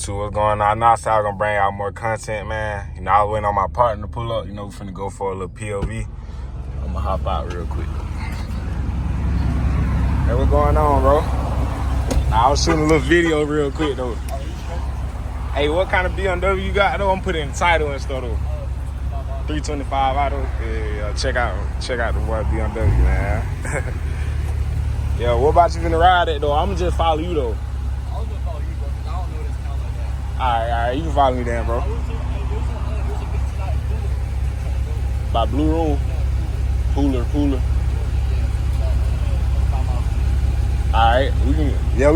To what's going on now, so I'm gonna bring out more content, man. You know, I was waiting on my partner to pull up. You know, we finna go for a little POV. I'm gonna hop out real quick. Hey, what's going on, bro? I was shooting a little video real quick, though. Hey, what kind of BMW you got, though? I'm putting in the title and stuff, though. 325 Auto. Yeah, check out the boy BMW, man. Yeah, what about you finna ride it, though? I'm gonna just follow you, though. Alright, you can follow me then, bro. By Blue Room. Cooler. Alright, we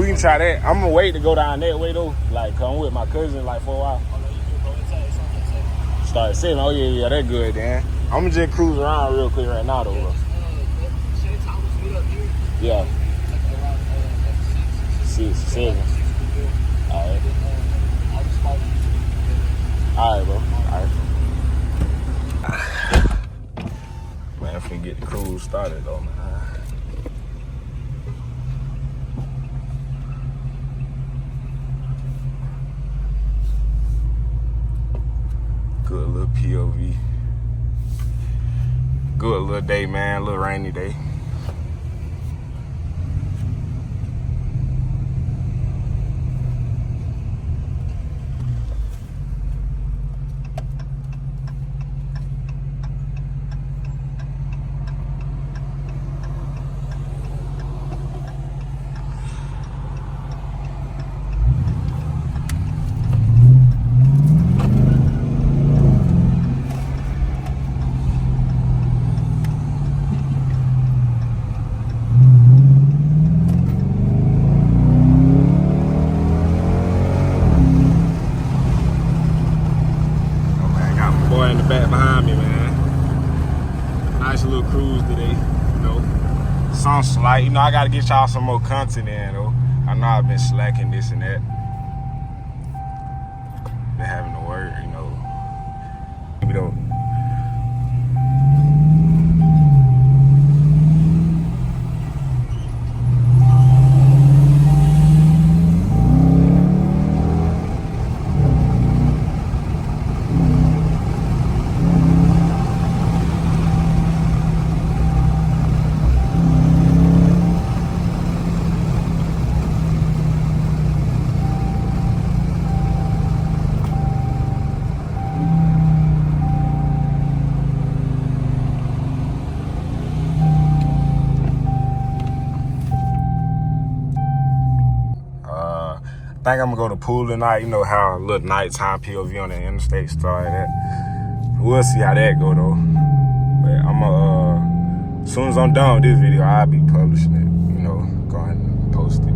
can try that. I'm gonna wait to go down that way though. Like, come with my cousin like for a while. Start at 7. Oh yeah, that's good then. I'm gonna just cruise around real quick right now though, bro. Yeah. 6, 7. Alright. Alright, bro. Alright. Man, if we get the cruise started though, man. Good little POV. Good little day, man. Little rainy day. In the back behind me, man. Nice little cruise today, you know. Some slight, you know, I gotta get y'all some more content in, though. I know I've been slacking this and that. Been having to work, you know. We don't. I think I'm gonna go to the pool tonight. You know how a little nighttime POV on the interstate started at. We'll see how that go though. But I'm as soon as I'm done with this video, I'll be publishing it. You know, go ahead and post it.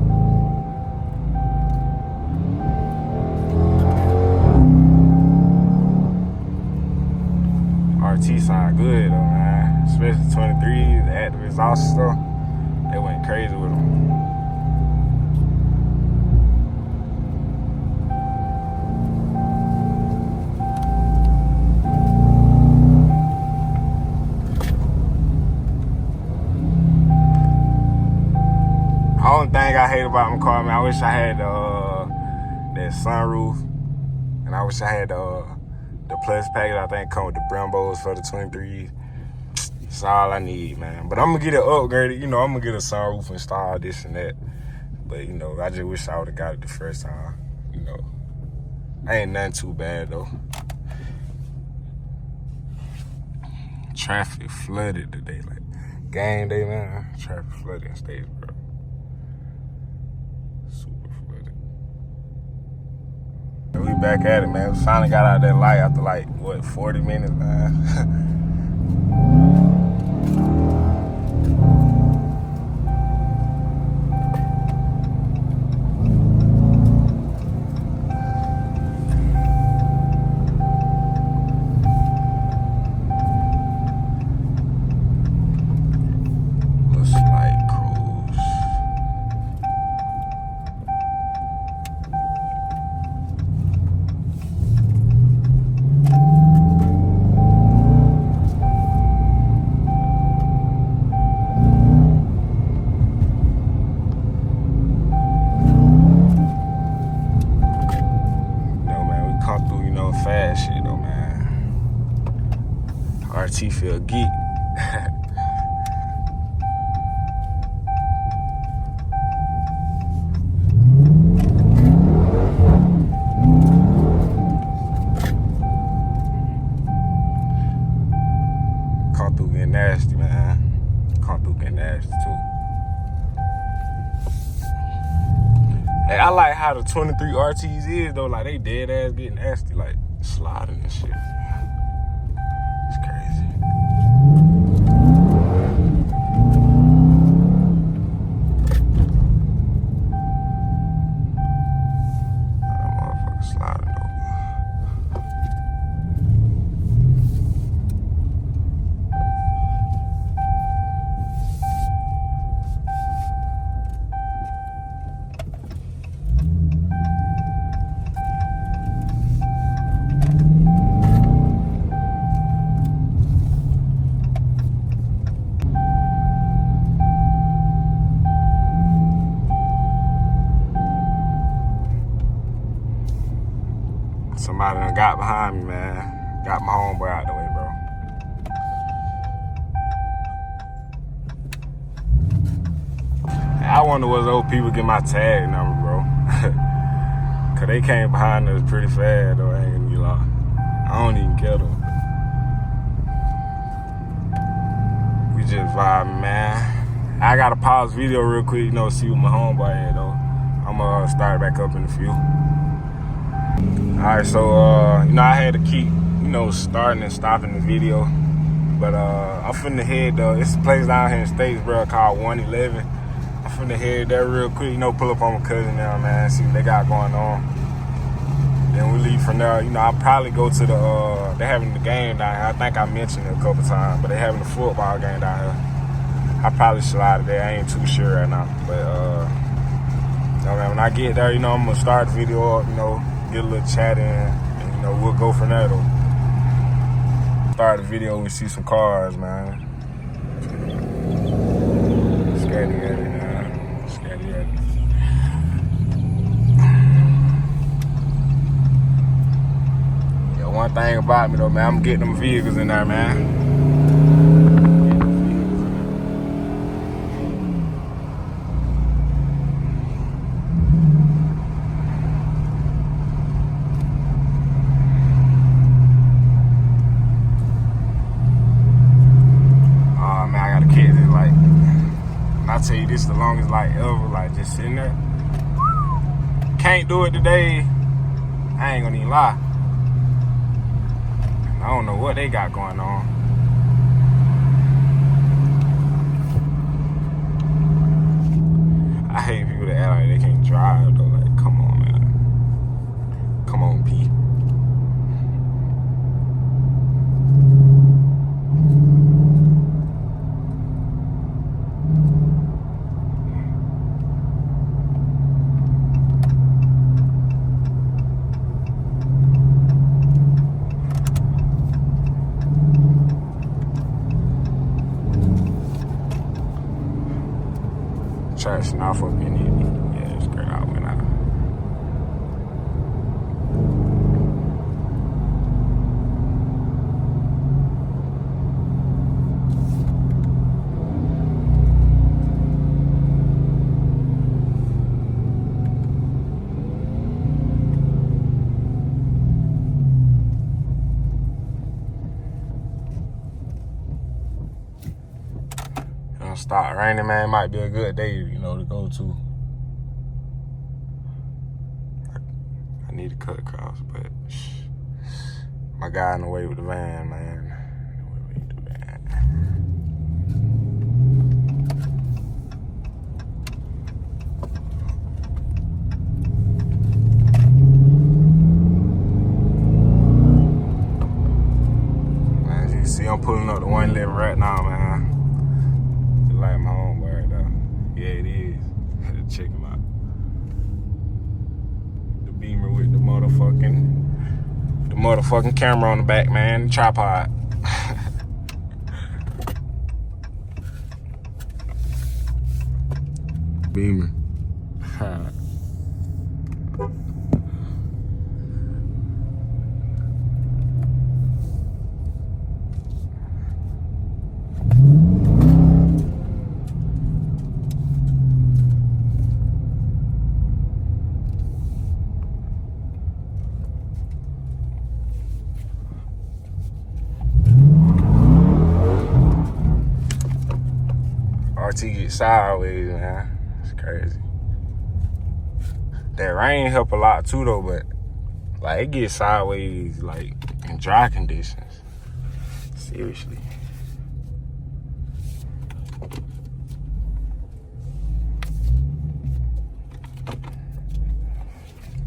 RT sound good though, man. Especially 23, the active exhaust stuff. They went crazy with them. Only thing I hate about my car, man, I wish I had that sunroof, and I wish I had the plus package. I think come with the Brembos for the 23s. That's all I need, man. But I'm gonna get it upgraded. You know, I'm gonna get a sunroof installed, this and that. But you know, I just wish I would've got it the first time. You know, ain't nothing too bad though. Traffic flooded today, like game day, man. Traffic flooded in Statesboro. We back at it, man. We finally got out that light after like, what, 40 minutes, man. RT feel geek. Come through getting nasty, man. Come through getting nasty too. Hey, I like how the 23 RTs is though. Like they dead ass getting nasty, like sliding and shit. It's crazy. That motherfucker sliding though. Somebody done got behind me, man. Got my homeboy out the way, bro. I wonder what those people get my tag number, bro. Cause they came behind us pretty fast, though. I ain't gonna be like, I don't even care, though. We just vibing, man. I gotta pause the video real quick, see what my homeboy at, though. I'm gonna start back up in a few. Alright, so, I had to keep, starting and stopping the video. But, I'm finna head, it's a place down here in Statesboro called 111. I'm finna head there real quick, pull up on my cousin now, man, see what they got going on. Then we leave from there, I'll probably go to the, they're having the game down here. I think I mentioned it a couple times, but they're having a football game down here. I probably slide there, I ain't too sure right now. But, when I get there, I'm gonna start the video up, get a little chat in, and we'll go from there though. Start the video, we see some cars, man. Scatty, man. Scatty. Yeah, one thing about me though, man, I'm getting them vehicles in there, man. I tell you, this is the longest ever, just sitting there. Can't do it today. I ain't gonna even lie. I don't know what they got going on. I hate people that act like they can't drive though. Like, come on, man. Come on, P. Trashing off up in it. Yeah, it's great. I went out. Start raining, man. It might be a good day, to go to. I need to cut across, but my guy in the way with the van, man. What we do that? Man, as you can see, I'm pulling up the 111 right now, man. Like my homeboy right now. Yeah, it is. Check him out. The Beamer with the motherfucking camera on the back, man. The tripod. Beamer. till you get sideways, man. It's crazy. That rain help a lot too, though, but like it gets sideways, like in dry conditions. Seriously.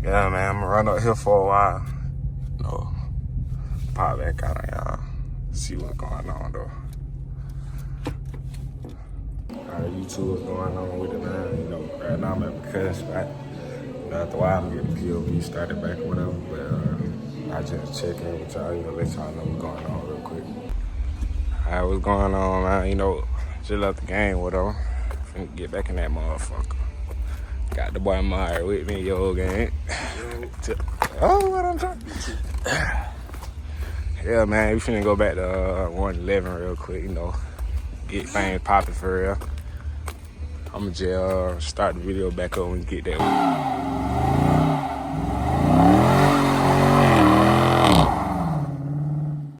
Yeah, man, I'm gonna run up here for a while. No, pop back out on y'all. See what's going on, though. Alright, you two, what's going on with it, man? You know, right now I'm at the cuss spot. After a while, I'm getting POV started back or whatever, but I just check in with y'all, let y'all know what's going on real quick. Alright, what's going on, man? You know, just left the game, whatever. Finna get back in that motherfucker. Got the boy Meyer with me, yo, gang. Oh, what I'm trying. Yeah, man, we finna go back to 111 real quick, you know. Get things popping for real. I'ma just start the video back up when we get there.